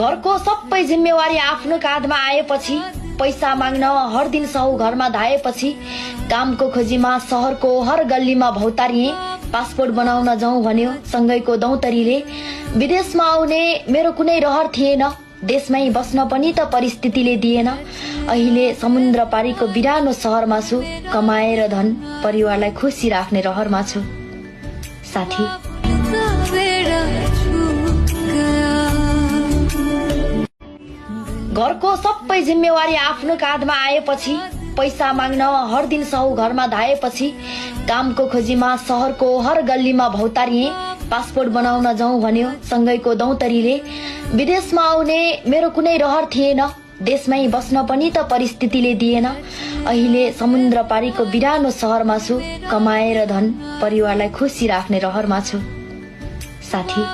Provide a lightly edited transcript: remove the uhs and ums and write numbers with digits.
घरको सबै जिम्मेवारी आफ्नो काँधमा आएपछि, पैसा माग्न हर दिन साहु घरमा धाएपछि, कामको खोजीमा शहरको हर गल्लीमा भौतारिए। पासपोर्ट बनाउन जाउँ भन्यो सँगैको दौतरीले। विदेशमा आउने मेरो कुनै रहर थिएन, देशमै बस्न पनि त परिस्थितिले दिएन। अहिले समुद्र पारीको बिरानो सहरमा छु, कमाएर धन परिवारलाई खुसी राख्ने रहरमा छु। साथी, घरको सबै जिम्मेवारी आफ्नो काँधमा आएपछि, पैसा माग्न हर दिन साहु घरमा धाएपछि, कामको खोजीमा शहरको हर गल्लीमा भौतारिए। पासपोर्ट बनाउन जाउँ भन्यो सँगैको दौतरीले। विदेशमा आउने मेरो कुनै रहर थिएन, देशमै बस्न पनि त परिस्थितिले दिएन। अहिले समुद्र पारीको बिरानो सहरमा छु, कमाएर धन परिवारलाई खुसी राख्ने रहरमा छु। साथी,